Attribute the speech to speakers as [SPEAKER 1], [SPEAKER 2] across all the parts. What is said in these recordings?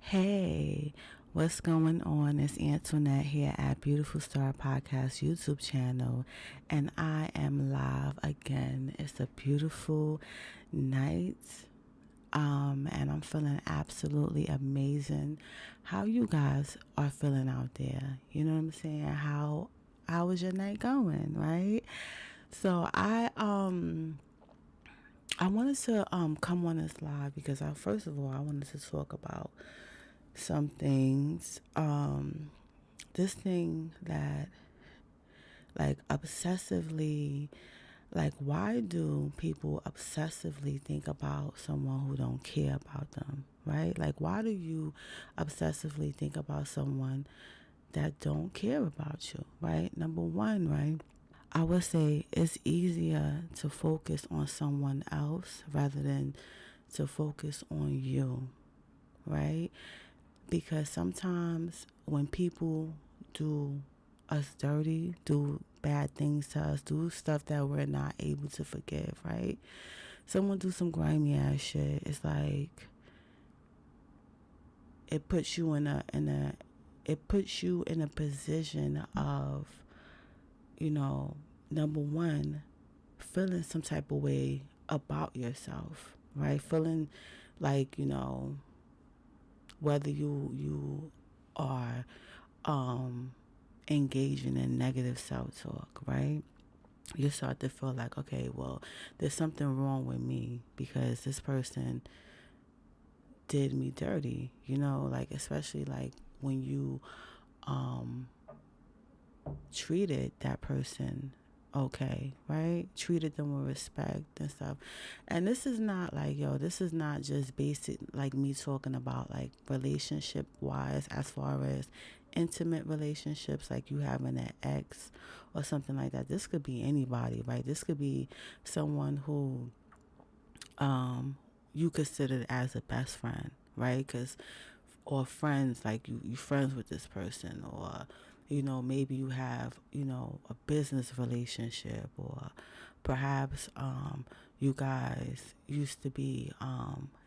[SPEAKER 1] Hey, what's going on? It's Antoinette here at Beautiful Star Podcast YouTube channel, and I am live again. It's a beautiful night, and I'm feeling absolutely amazing. How you guys are feeling out there? You know what I'm saying? How is your night going? Right? So I wanted to come on this live because first of all I wanted to talk about some things. This thing that, like, obsessively, like, why do people obsessively think about someone who don't care about them, right? Like, why do you obsessively think about someone that don't care about you, right? Number one, right? I would say it's easier to focus on someone else rather than to focus on you, right? Because sometimes when people do us dirty, do bad things to us, do stuff that we're not able to forgive, right? Someone do some grimy ass shit. It's like it puts you in a position of, number one, feeling some type of way about yourself, right? Feeling like, whether you are engaging in negative self-talk, right? You start to feel like, okay, well, there's something wrong with me because this person did me dirty, like, especially like when you treated that person okay, right? Treated them with respect and stuff. And this is not like, this is not just basic, like me talking about like relationship wise, as far as intimate relationships, like you having an ex or something like that. This could be anybody, right? This could be someone who you considered as a best friend, right? Because, or friends, like you friends with this person, or maybe you have a business relationship, or perhaps you guys used to be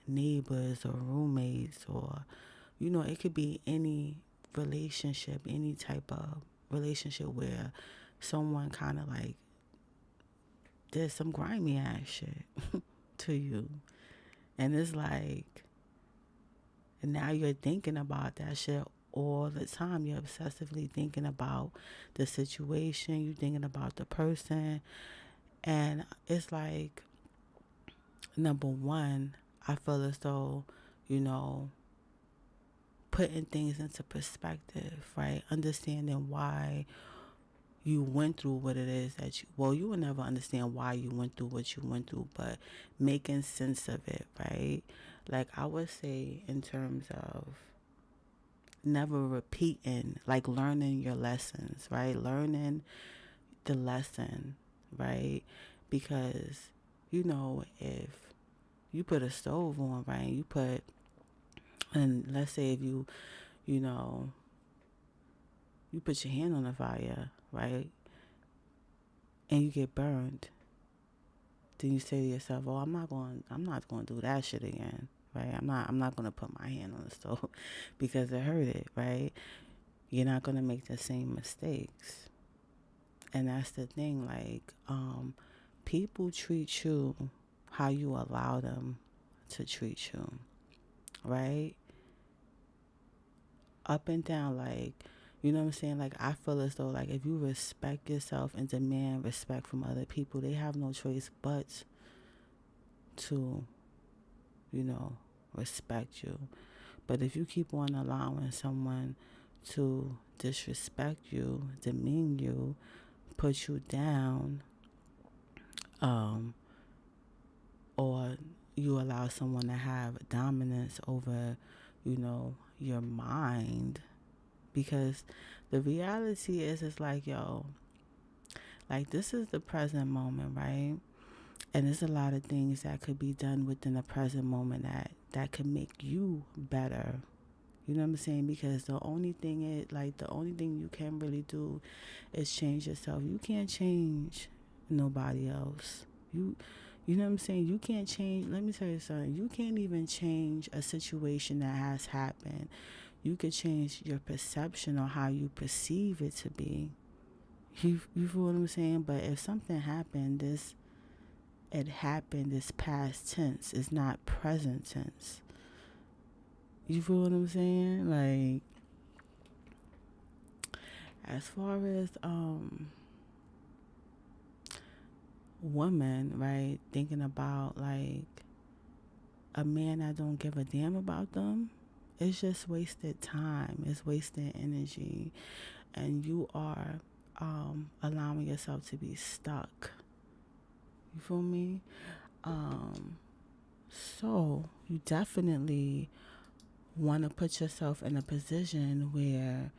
[SPEAKER 1] neighbors or roommates, or it could be any relationship, any type of relationship where someone kind of like did some grimy ass shit to you. And it's like, and now you're thinking about that shit all the time. You're obsessively thinking about the situation. You're thinking about the person. And it's like, number one, I feel as though, you know, putting things into perspective, right? Understanding why you went through what it is that you will never understand why you went through what you went through, but making sense of it, right? Like, I would say, in terms of never repeating, like learning your lessons, right? Learning the lesson, right? Because, if you put a stove on, right? And let's say if you know, you put your hand on the fire, right? And you get burned, then you say to yourself, "Oh, I'm not going to do that shit again." Right? I'm not going to put my hand on the stove because it hurted, right? You're not going to make the same mistakes. And that's the thing, like, people treat you how you allow them to treat you, right? Up and down, like, you know what I'm saying? Like, I feel as though, like, if you respect yourself and demand respect from other people, they have no choice but to, respect you. But if you keep on allowing someone to disrespect you, demean you, put you down, or you allow someone to have dominance over, your mind, because the reality is, it's like, like, this is the present moment, right? And there's a lot of things that could be done within the present moment that could make you better. You know what I'm saying? Because the only thing you can really do is change yourself. You can't change nobody else. You know what I'm saying? You can't change. Let me tell you something. You can't even change a situation that has happened. You could change your perception or how you perceive it to be. You feel what I'm saying? But if something happened, it happened is past tense. It's not present tense. You feel what I'm saying? Like, as far as women, right, thinking about like a man that don't give a damn about them, it's just wasted time. It's wasted energy, and you are allowing yourself to be stuck. You feel me? Um, so you definitely want to put yourself in a position where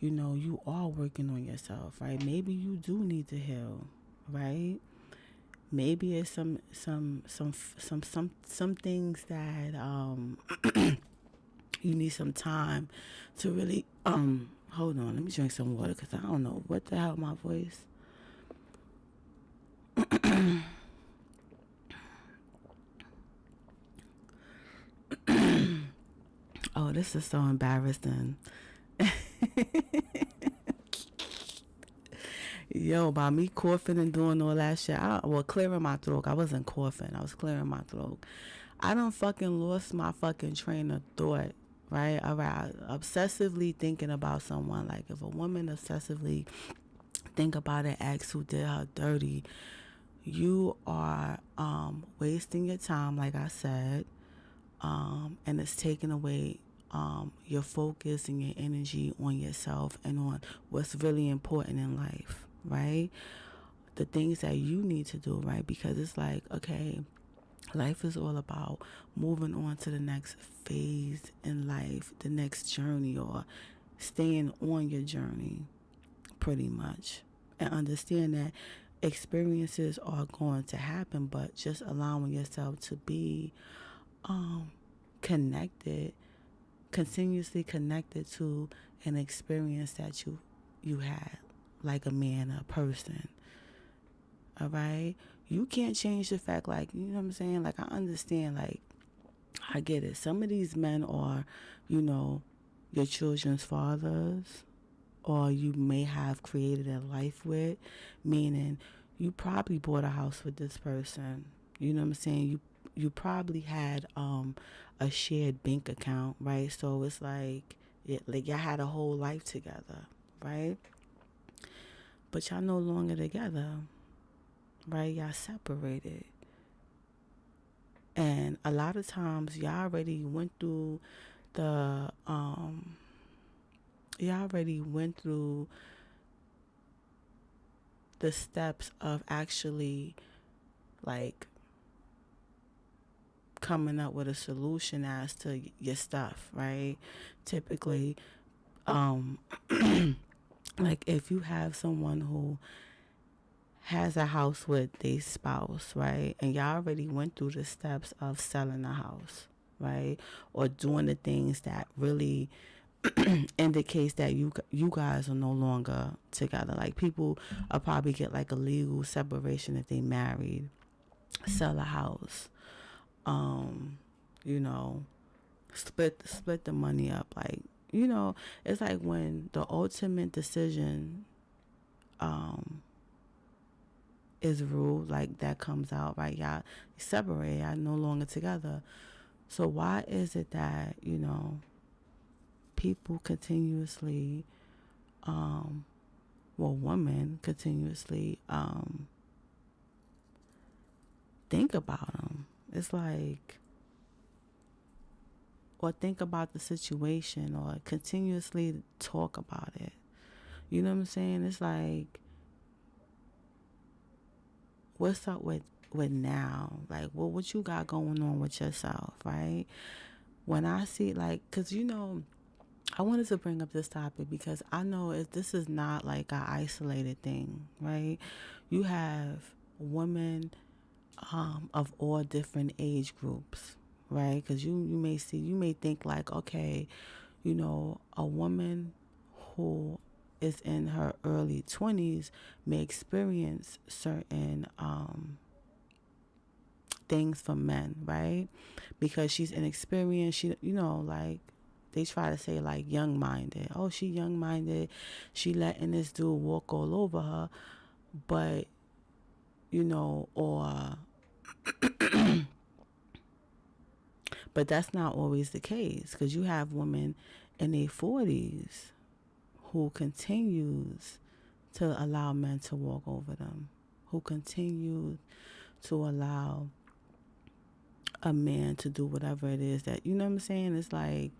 [SPEAKER 1] you are working on yourself, right? Maybe you do need to heal, right? Maybe it's some things that you need some time to really hold on, let me drink some water because I don't know what the hell my voice. Oh, this is so embarrassing. Yo, by me coughing and doing all that shit, clearing my throat. I wasn't coughing, I was clearing my throat. I done fucking lost my fucking train of thought, right? All right, obsessively thinking about someone. Like, if a woman obsessively think about an ex who did her dirty, you are wasting your time, like I said, and it's taking away your focus and your energy on yourself and on what's really important in life, right? The things that you need to do, right? Because it's like, okay, life is all about moving on to the next phase in life, the next journey, or staying on your journey, pretty much. And understand that experiences are going to happen, but just allowing yourself to be connected, continuously connected to an experience that you had, like a man, a person. All right, you can't change the fact, like, you know what I'm saying? Like, I understand, like, I get it. Some of these men are, your children's fathers, or you may have created a life with, meaning you probably bought a house with this person. You know what I'm saying? You probably had a shared bank account, right? So it's like y'all had a whole life together, right? But y'all no longer together, right? Y'all separated. And a lot of times y'all already went through the y'all already went through the steps of actually, like, coming up with a solution as to your stuff, right? Typically, like, if you have someone who has a house with their spouse, right, and y'all already went through the steps of selling the house, right, or doing the things that really indicates that you guys are no longer together. Like, people will probably get like a legal separation if they married, sell a house, you know, split the money up. Like, it's like when the ultimate decision is ruled, like, that comes out, right? Y'all separate, y'all no longer together. So why is it that, people continuously, women continuously think about them? It's like, or think about the situation, or continuously talk about it. You know what I'm saying? It's like, what's up with now? Like, what you got going on with yourself, right? When I see, like, because I wanted to bring up this topic because I know this is not like an isolated thing, right? You have women of all different age groups, right? Because you may think like, okay, a woman who is in her early 20s may experience certain things for men, right? Because she's inexperienced. She, like they try to say like young minded. Oh, she young minded. She letting this dude walk all over her, but or but that's not always the case, because you have women in their 40s who continues to allow men to walk over them, who continue to allow a man to do whatever it is that, you know what I'm saying? It's like,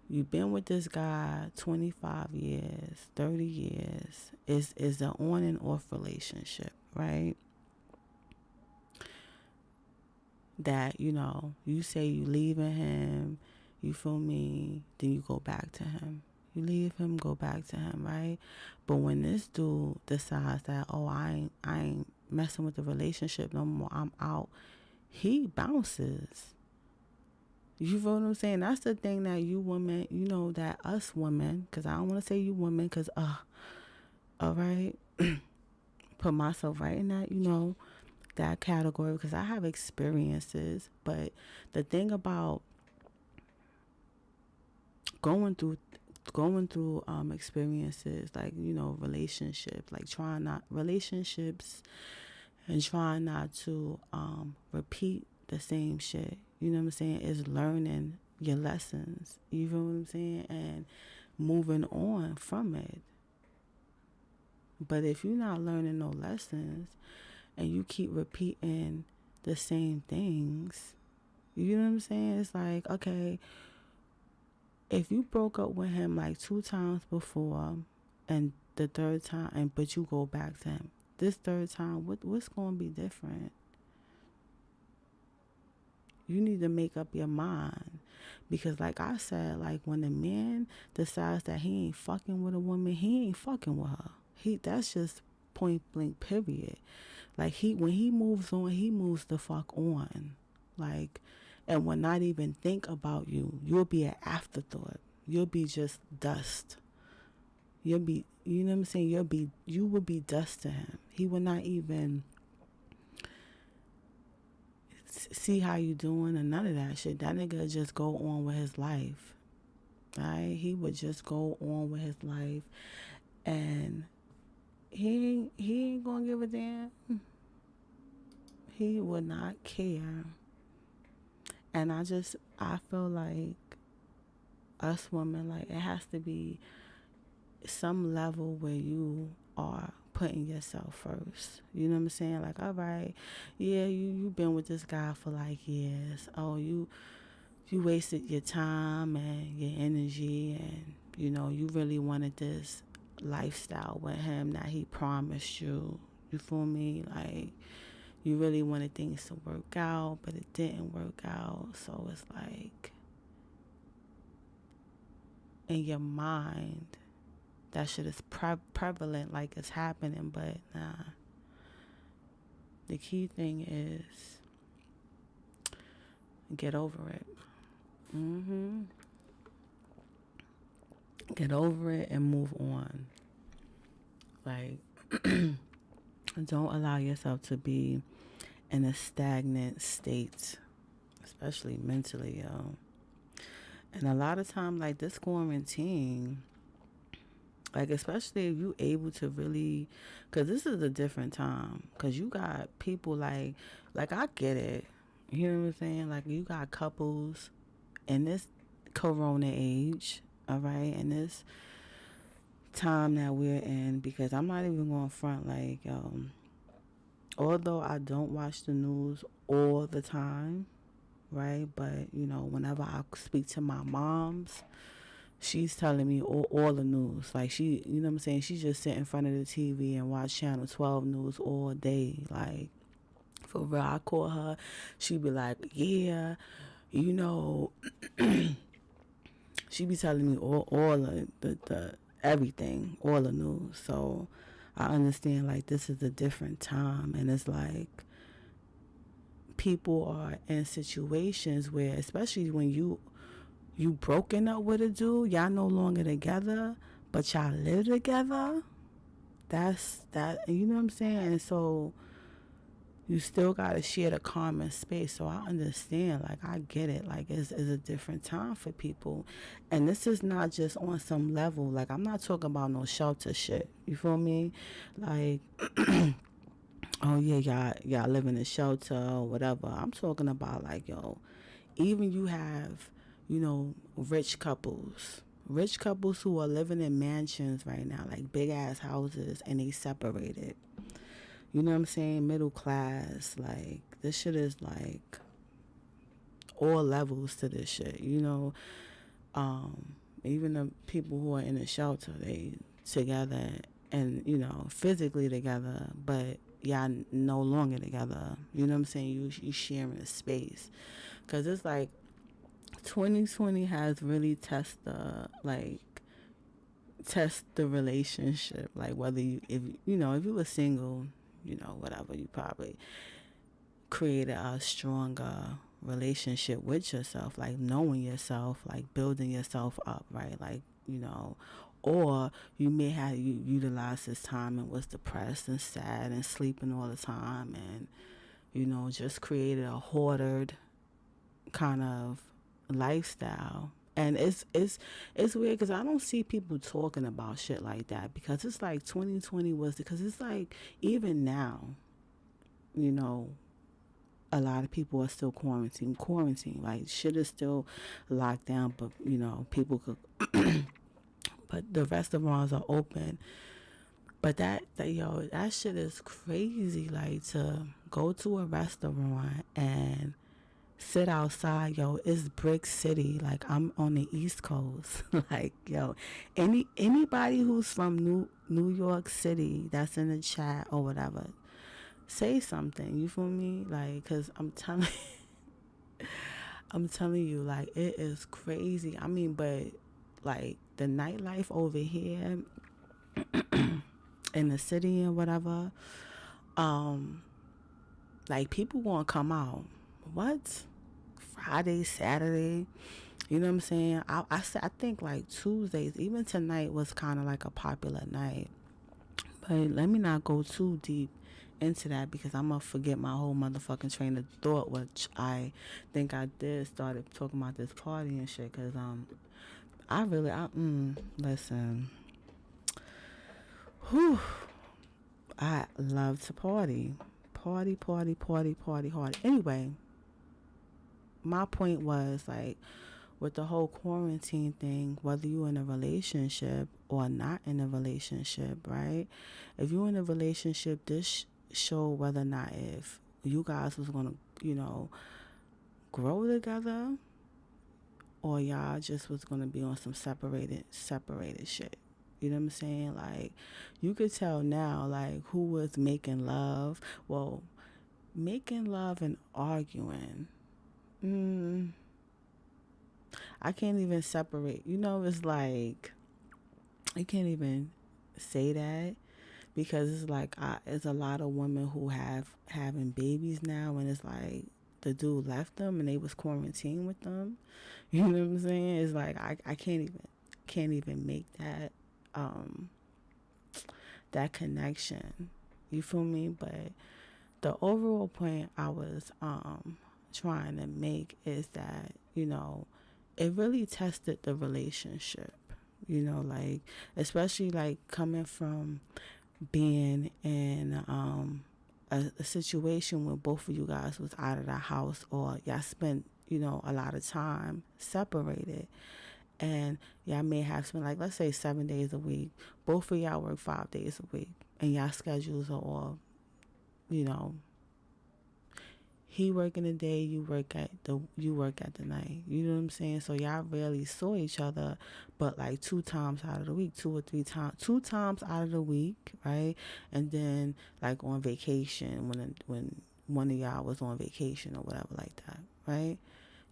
[SPEAKER 1] you've been with this guy 25 years, 30 years. It's an on and off relationship, right? That, you say you leaving him, you feel me, then you go back to him. You leave him, go back to him, right? But when this dude decides that, oh, I ain't messing with the relationship no more, I'm out, he bounces. You feel what I'm saying? That's the thing that you women, that us women, because I don't want to say you women, because, all right, put myself right in that, that category, because I have experiences. But the thing about going through experiences, like, relationships, like relationships and trying not to repeat the same shit, you know what I'm saying, is learning your lessons, you know what I'm saying, and moving on from it. But if you're not learning no lessons and you keep repeating the same things, you know what I'm saying, it's like, okay, if you broke up with him like 2 times before, and the third time, but you go back to him this third time, what's going to be different? You need to make up your mind. Because like I said, like when a man decides that he ain't fucking with a woman, he ain't fucking with her. That's just point blank period. Like when he moves on, he moves the fuck on. Like, and will not even think about you. You'll be an afterthought. You'll be just dust. You'll be, you know what I'm saying? You will be dust to him. He will not even see how you doing or none of that shit. That nigga just go on with his life. Right? He would just go on with his life, and he ain't gonna give a damn. He would not care. And I feel like us women, like, it has to be some level where you are putting yourself first. You know what I'm saying? Like, all right, yeah, you've been with this guy for like years. Oh, you wasted your time and your energy, and you really wanted this lifestyle with him that he promised you. You feel me? Like, you really wanted things to work out, but it didn't work out. So it's like, in your mind, that shit is prevalent, like it's happening, but nah. The key thing is get over it. Get over it and move on. Like, don't allow yourself to be in a stagnant state, especially mentally, yo. And a lot of time, like this quarantine, like, especially if you able to really, because this is a different time, because you got people like I get it, you know what I'm saying, like you got couples in this corona age, all right, in this time that we're in, because I'm not even going front, like, although I don't watch the news all the time, right, but whenever I speak to my moms, she's telling me all the news. Like, she, you know what I'm saying, she just sit in front of the TV and watch Channel 12 news all day. Like, for real, I call her, she be like, yeah, she be telling me all the everything, all the news. So I understand, like, this is a different time, and it's like people are in situations where, especially when you broken up with a dude, y'all no longer together, but y'all live together. That's that, you know what I'm saying? And so you still gotta share the common space. So I understand, like I get it. Like it's a different time for people, and this is not just on some level. Like I'm not talking about no shelter shit. You feel me? Like oh yeah, y'all live in a shelter or whatever. I'm talking about like yo, even you have rich couples who are living in mansions right now, like big ass houses, and they separated. You know what I'm saying? Middle class. Like, this shit is like all levels to this shit. Even the people who are in the shelter, they together and, physically together, but y'all no longer together. You know what I'm saying? You sharing a space. Because it's like 2020 has really test the relationship, like whether if you were single, whatever, you probably created a stronger relationship with yourself, like knowing yourself, like building yourself up, right? Like, or you may have you utilized this time and was depressed and sad and sleeping all the time, and just created a hoarded kind of lifestyle. And it's weird because I don't see people talking about shit like that, because it's like 2020 was, because it's like even now, you know a lot of people are still quarantine, like shit is still locked down, but people could but the restaurants are open. But that shit is crazy, like to go to a restaurant and sit outside. It's brick city, like I'm on the East Coast. Like, anybody who's from New York City that's in the chat or whatever, say something, you feel me? Like, because I'm telling you, like, it is crazy. I mean, but like the nightlife over here in the city and whatever, um like people gonna come out, what, Friday, Saturday, you know what I'm saying? I think like Tuesdays, even tonight was kind of like a popular night. But let me not go too deep into that, because I'm gonna forget my whole motherfucking train of thought, which I think I did started talking about this party and shit. Cause listen, whew, I love to party hard. Anyway, my point was like, with the whole quarantine thing, whether you're in a relationship or not in a relationship, right? If you're in a relationship, this show whether or not if you guys was gonna, grow together, or y'all just was gonna be on some separated shit. You know what I'm saying? Like, you could tell now, like, who was making love. Well, making love and arguing. Mm, I can't even separate. It's like, you can't even say that, because it's like it's a lot of women who having babies now, and it's like the dude left them and they was quarantined with them. You know what I'm saying? It's like I can't even make um that connection. You feel me? But the overall point I was trying to make is that, it really tested the relationship. Like, especially like coming from being in a situation where both of you guys was out of the house, or y'all spent, a lot of time separated, and y'all may have spent, like, let's say 7 days a week. Both of y'all work 5 days a week, and y'all schedules are all, you know, he work in the day, you work at the night. You know what I'm saying? So y'all rarely saw each other, but like 2 times out of the week, 2 or 3 times, 2 times out of the week, right? And then like on vacation, when one of y'all was on vacation or whatever like that, right?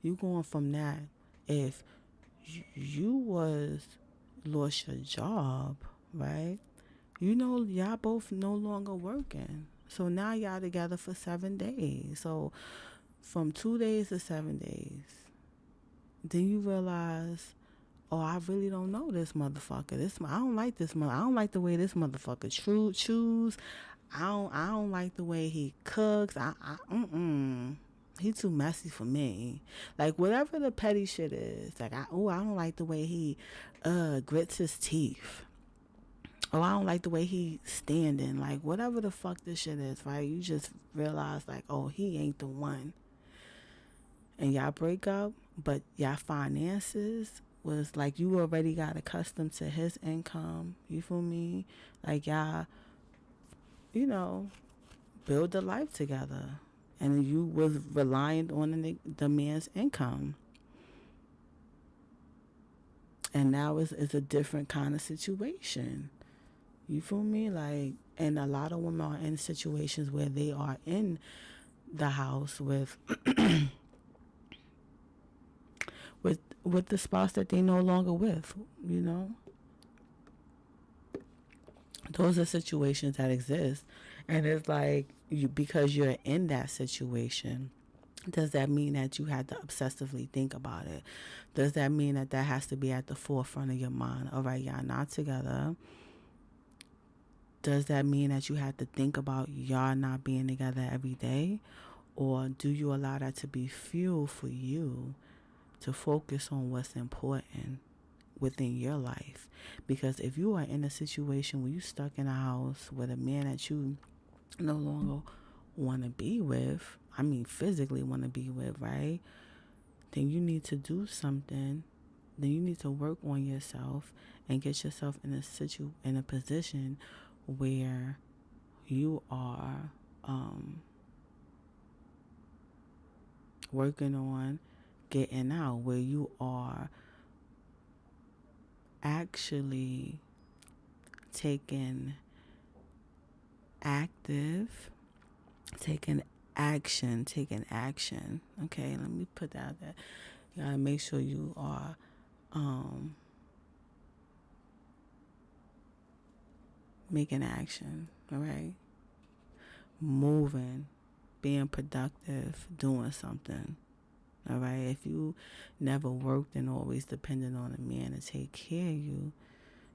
[SPEAKER 1] You going from that. If you was lost your job, right? Y'all both no longer working. So now y'all together for 7 days. So from 2 days to 7 days, then you realize, oh, I really don't know this motherfucker. I don't like this mother. I don't like the way this motherfucker choose. I don't like the way he cooks. He too messy for me. Like whatever the petty shit is. Like I don't like the way he grits his teeth. Oh, I don't like the way he standing. Like whatever the fuck this shit is, right? You just realize like, oh, he ain't the one. And y'all break up, but y'all finances was like you already got accustomed to his income. You feel me? Like y'all, you know, build a life together, and you was reliant on the man's income, and now it's a different kind of situation. You feel me? Like, and a lot of women are in situations where they are in the house with the spouse that they no longer with. You know, those are situations that exist, and it's like you because you're in that situation. Does that mean that you had to obsessively think about it? Does that mean that that has to be at the forefront of your mind? All right, y'all not together. Does that mean that you have to think about y'all not being together every day? Or do you allow that to be fuel for you to focus on what's important within your life? Because if you are in a situation where you're stuck in a house with a man that you no longer want to be with, I mean physically want to be with, right? Then you need to do something. Then you need to work on yourself and get yourself in a position where you are working on getting out, where you are actually taking active, taking action. Okay, let me put that out there. You gotta make sure you are making action, all right? Moving, being productive, doing something. All right. If you never worked and always depended on a man to take care of you,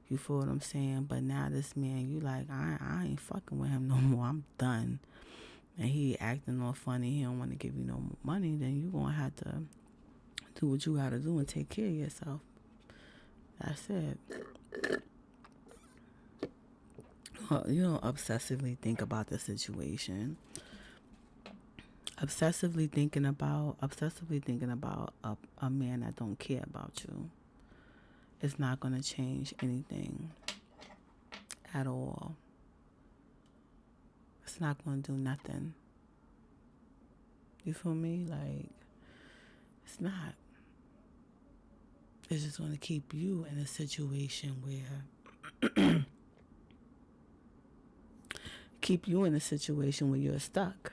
[SPEAKER 1] you feel what I'm saying? But now this man, you like, I ain't fucking with him no more. I'm done. And he acting all funny. He don't want to give you no more money. Then you gonna have to do what you gotta do and take care of yourself. That's it. You don't obsessively think about the situation. Obsessively thinking about a man that don't care about you. It's not going to change anything at all. It's not going to do nothing. You feel me? Like, it's not. It's just going to keep you in a situation where you're stuck.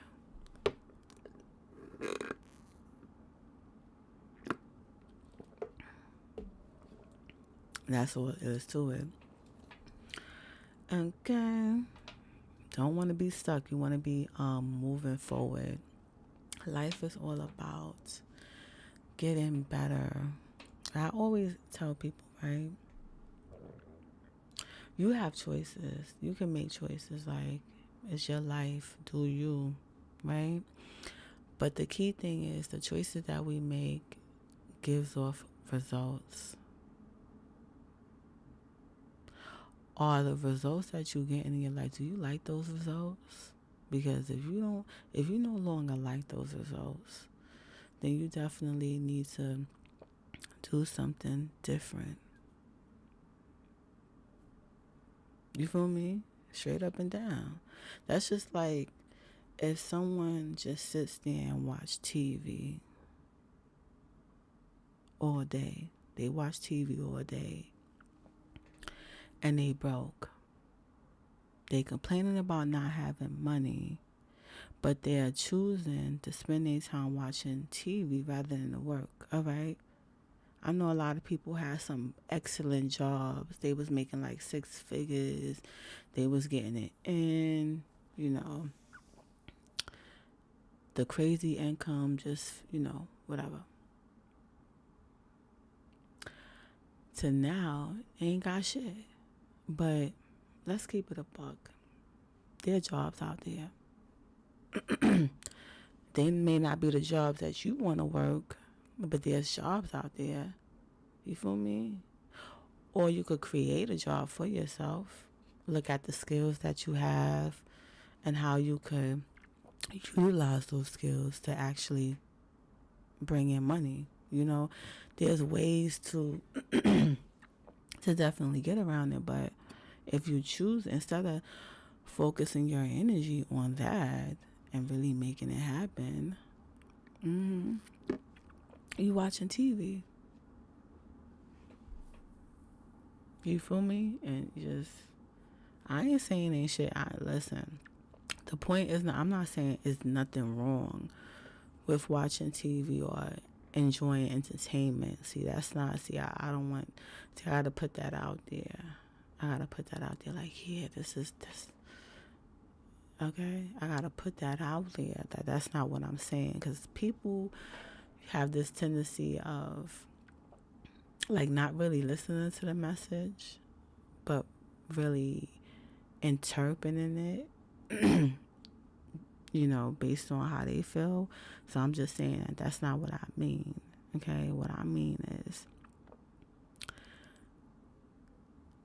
[SPEAKER 1] That's all there is to it. Okay. Don't want to be stuck. You want to be moving forward. Life is all about getting better. I always tell people, right? You have choices. You can make choices. Like, it's your life. Do you, right? But the key thing is the choices that we make gives off results. Are the results that you get in your life, do you like those results? Because if you no longer like those results, then you definitely need to do something different. You feel me? Straight up and down. That's just like if someone just sits there and watch TV all day. They watch TV all day and they broke. They complaining about not having money, but they're choosing to spend their time watching TV rather than to work. All right. I know a lot of people had some excellent jobs. They was making like 6 figures. They was getting it in, the crazy income, just, whatever. To now, ain't got shit. But let's keep it a buck. there are jobs out there. They may not be the jobs that you want to work, but there's jobs out there. You feel me? Or you could create a job for yourself. Look at the skills that you have and how you could utilize those skills to actually bring in money. You know, there's ways to to definitely get around it, but if you choose, instead of focusing your energy on that and really making it happen, you watching TV. You feel me? And just, I ain't saying ain't shit. Listen, the point is not, I'm not saying it's nothing wrong with watching TV or enjoying entertainment. See, that's not, I don't want, I gotta put that out there. I gotta put that out there like, yeah, this is this. Okay? I gotta put that out there. That's not what I'm saying. Because people have this tendency of, like, not really listening to the message, but really interpreting it, you know, based on how they feel. So I'm just saying that that's not what I mean. Okay? What I mean is,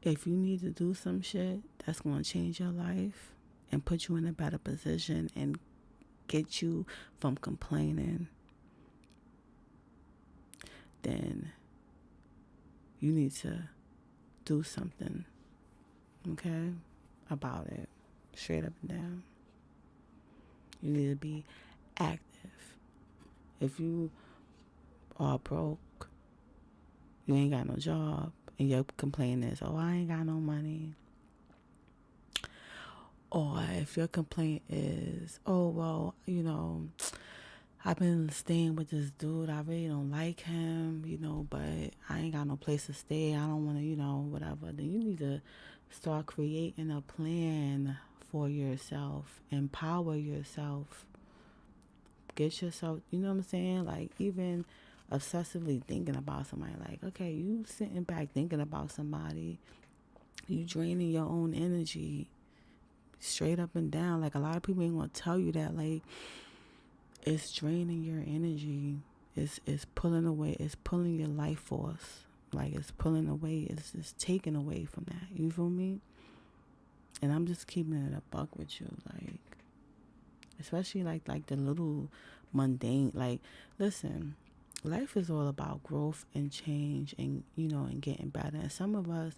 [SPEAKER 1] if you need to do some shit that's going to change your life and put you in a better position and get you from complaining, then you need to do something, okay, about it, straight up and down. You need to be active. If you are broke, you ain't got no job, and your complaint is, oh, I ain't got no money. Or if your complaint is, oh, well, you know, I've been staying with this dude, I really don't like him, you know, but I ain't got no place to stay, I don't want to, you know, whatever. Then you need to start creating a plan for yourself. Empower yourself. Get yourself, you know what I'm saying? Like, even obsessively thinking about somebody. Like, okay, you sitting back thinking about somebody, you draining your own energy straight up and down. Like, a lot of people ain't gonna tell you that. Like, it's draining your energy. It's pulling away. It's pulling your life force. Like, it's pulling away. It's taking away from that. You feel me? And I'm just keeping it a buck with you. Like, especially like the little mundane. Like, listen, life is all about growth and change, and, you know, and getting better. And some of us,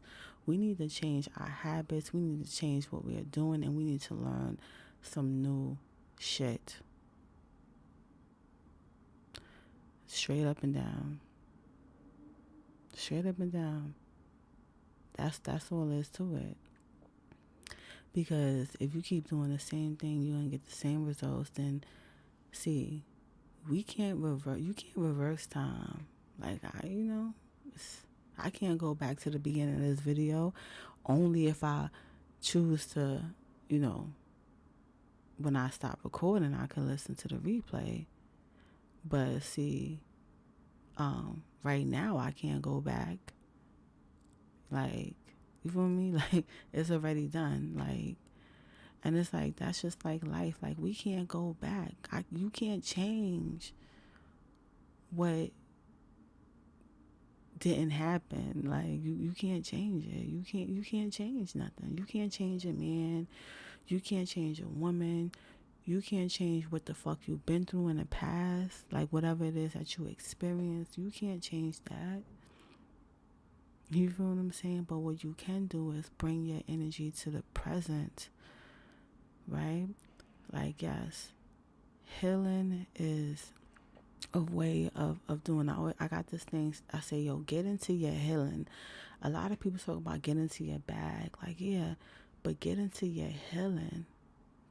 [SPEAKER 1] we need to change our habits. We need to change what we are doing, and we need to learn some new shit. Straight up and down. Straight up and down. That's all there is to it. Because if you keep doing the same thing, you're gonna get the same results. Then, see, we can't reverse. You can't reverse time. Like, I can't go back to the beginning of this video. Only if I choose to, you know, when I stop recording, I can listen to the replay. But see, right now I can't go back. Like, you feel me? Like, it's already done. Like, and it's like, that's just like life. Like, we can't go back. You can't change what didn't happen. Like, you can't change it. You can't change nothing. You can't change a man. You can't change a woman. You can't change what the fuck you've been through in the past. Like, whatever it is that you experienced, you can't change that. You feel what I'm saying? But what you can do is bring your energy to the present, right? Like, yes, healing is a way of doing that. I got this thing, I say, yo, get into your healing. A lot of people talk about get into your bag. Like, yeah, but get into your healing.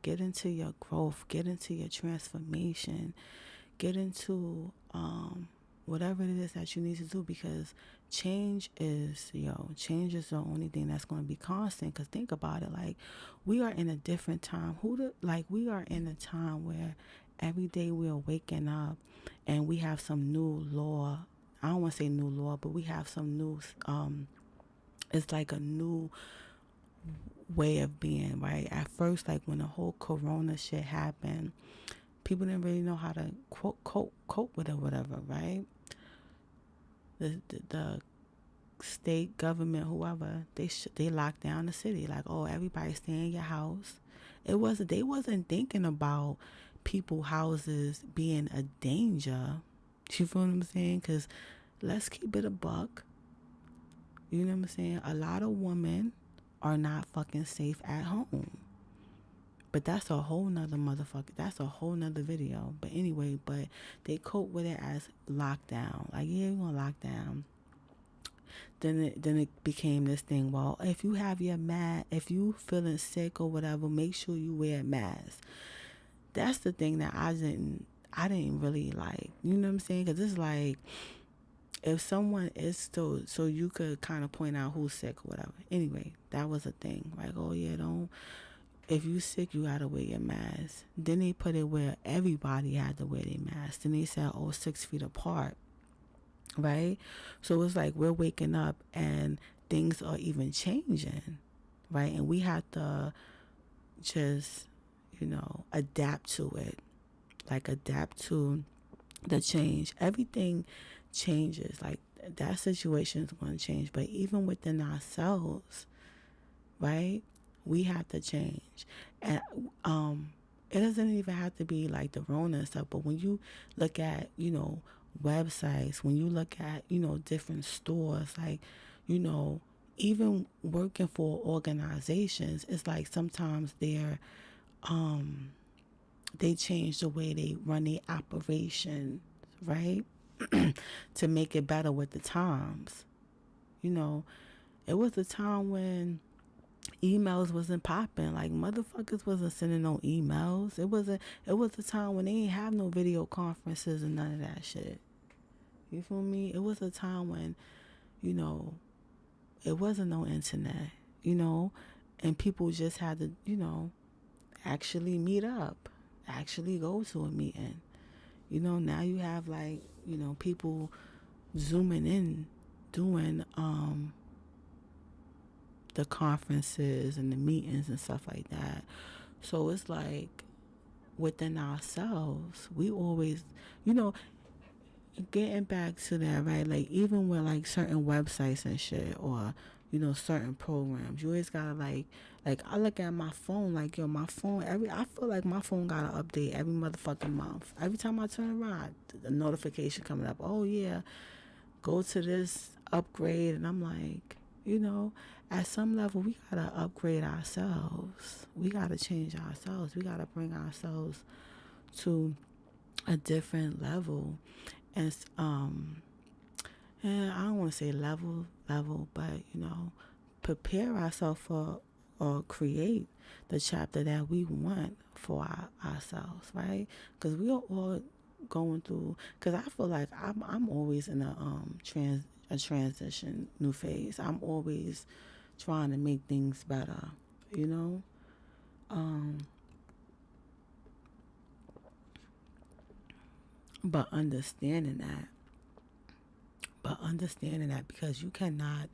[SPEAKER 1] Get into your growth. Get into your transformation. Get into whatever it is that you need to do, because change is the only thing that's going to be constant. Because think about it, like, we are in a different time. We are in a time where every day we are waking up and we have some new law. I don't want to say new law, but we have some new, it's like a new way of being, right? At first, like when the whole corona shit happened, people didn't really know how to cope with it, whatever, right? The state government, whoever, they locked down the city. Like, oh, everybody stay in your house. They wasn't thinking about people houses being a danger. You feel what I'm saying? Because let's keep it a buck. You know what I'm saying? A lot of women are not fucking safe at home. But that's a whole nother motherfucker. That's a whole nother video. But anyway, but they cope with it as lockdown. Like, yeah, we're gonna lock down. Then it became this thing. Well, if you have your mask, if you feeling sick or whatever, make sure you wear a mask. That's the thing that I didn't really like. You know what I'm saying? Because it's like, if someone is still, so you could kind of point out who's sick or whatever. Anyway, that was a thing. Like, oh yeah, don't, if you sick, you gotta wear your mask. Then they put it where everybody had to wear their mask. Then they said, oh, 6 feet apart, right? So it's like we're waking up and things are even changing, right? And we have to just, adapt to it. Like, adapt to the change. Everything changes. Like, that situation is going to change. But even within ourselves, right? We have to change. And it doesn't even have to be like the Rona and stuff, but when you look at, websites, when you look at, different stores, like, even working for organizations, it's like sometimes they change the way they run their operation, right? To make it better with the times. It was a time when emails wasn't popping. Like, motherfuckers wasn't sending no emails. It was a time when they ain't have no video conferences and none of that shit. You feel me? It was a time when, it wasn't no internet, and people just had to, actually meet up, actually go to a meeting. Now you have, like, people zooming in, doing the conferences and the meetings and stuff like that. So it's like, within ourselves, we always, getting back to that, right? Like, even with like certain websites and shit, or certain programs, you always gotta like I look at my phone, like, yo, my phone, I feel like my phone gotta update every motherfucking month. Every time I turn around, the notification coming up, oh yeah, go to this upgrade. And I'm like, at some level, we gotta upgrade ourselves. We gotta change ourselves. We gotta bring ourselves to a different level. And and I don't want to say level, but prepare ourselves for, or create the chapter that we want for ourselves, right? Because we are all going through. Because I feel like I'm always in a transition, new phase. I'm always trying to make things better, you know. But understanding that, because you cannot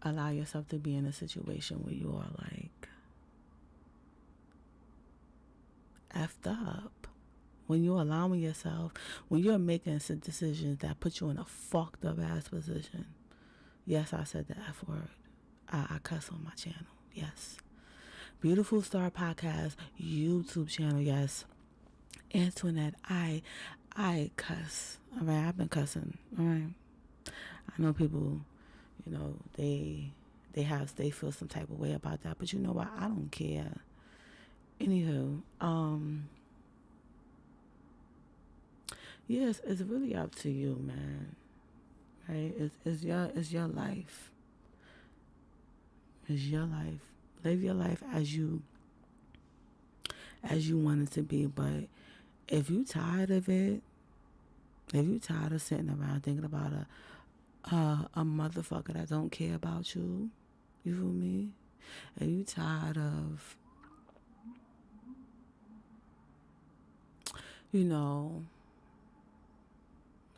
[SPEAKER 1] allow yourself to be in a situation where you are like effed up. When you're allowing yourself, when you're making some decisions that put you in a fucked up ass position. Yes, I said the F word. I cuss on my channel. Yes. Beautiful Star Podcast YouTube channel. Yes. Antoinette, I cuss. All right, I've been cussing. All right. I know people, they feel some type of way about that, but you know what? I don't care. Anywho, yes, it's really up to you, man. Right? It's your life. It's your life. Live your life as you want it to be. But if you tired of it, if you tired of sitting around thinking about a motherfucker that don't care about you, you feel me? If you tired of,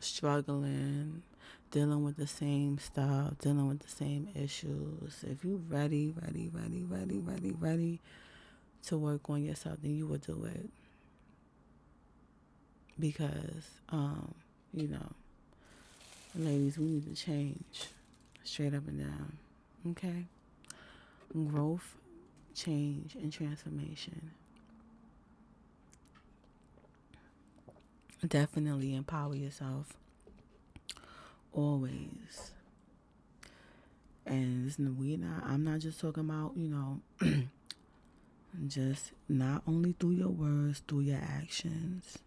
[SPEAKER 1] struggling, dealing with the same stuff, dealing with the same issues, if you ready to work on yourself, then you will do it. Because, you know, ladies, we need to change straight up and down. Okay? Growth, change, and transformation. Definitely empower yourself. Always. And I'm not just talking about, just not only through your words, through your actions.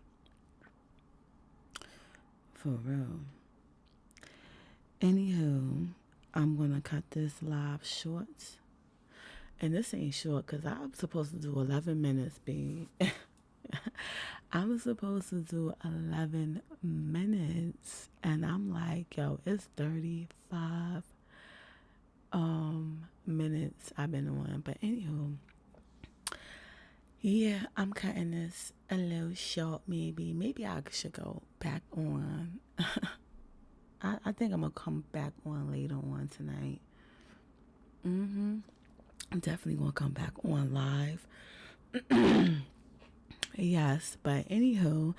[SPEAKER 1] For real. Anywho, I'm going to cut this live short. And this ain't short because I'm supposed to do 11 minutes, babe. I'm supposed to do 11 minutes. And I'm like, yo, it's 35 minutes I've been on. But anywho, yeah, I'm cutting this a little short maybe. Maybe I should go back on. I think I'm going to come back on later on tonight. I'm definitely going to come back on live. Yes, but anywho,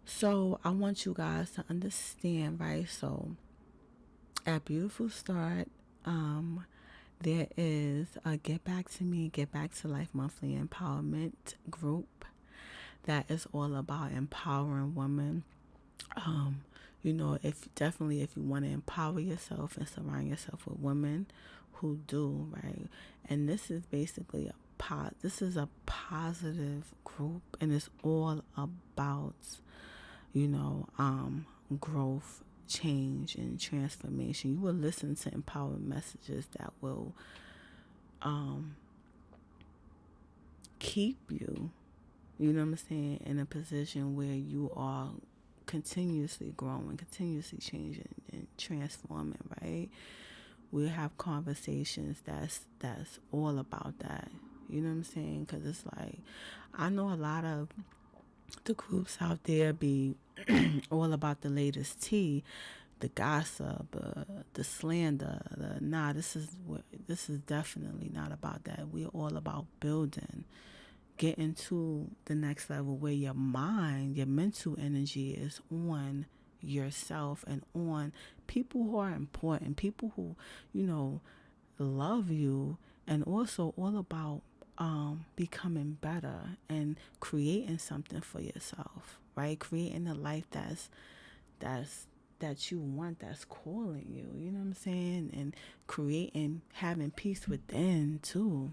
[SPEAKER 1] so I want you guys to understand, right? So at Beautiful Start, there is a Get Back to Me, Get Back to Life monthly empowerment group that is all about empowering women. If you want to empower yourself and surround yourself with women who do, right? And this is basically a positive group, and it's all about, growth, change, and transformation. You will listen to empowerment messages that will keep you, you know what I'm saying, in a position where you are continuously growing, continuously changing and transforming, right? We'll have conversations that's all about that. You know what I'm saying? Because it's like, I know a lot of the groups out there be all about the latest tea, the gossip, the slander. This is definitely not about that. We're all about building, getting to the next level where your mind, your mental energy is on yourself and on people who are important, people who, love you, and also all about becoming better and creating something for yourself, right? Creating a life that you want, that's calling you, you know what I'm saying? And having peace within too.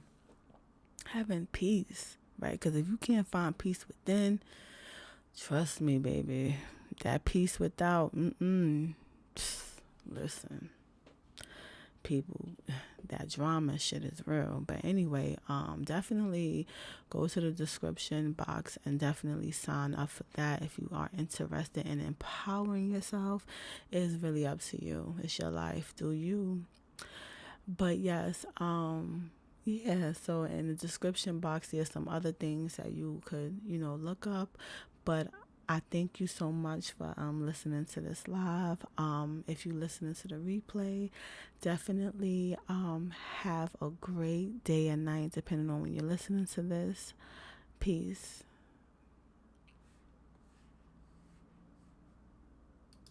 [SPEAKER 1] Having peace, right? Because if you can't find peace within, trust me, baby, that peace without, listen, people, that drama shit is real. But anyway, definitely go to the description box and definitely sign up for that if you are interested in empowering yourself. It is really up to you. It's your life. Do you? But yes, yeah, so in the description box, there's some other things that you could, look up. But I thank you so much for listening to this live. If you listening to the replay, definitely have a great day and night, depending on when you're listening to this. Peace.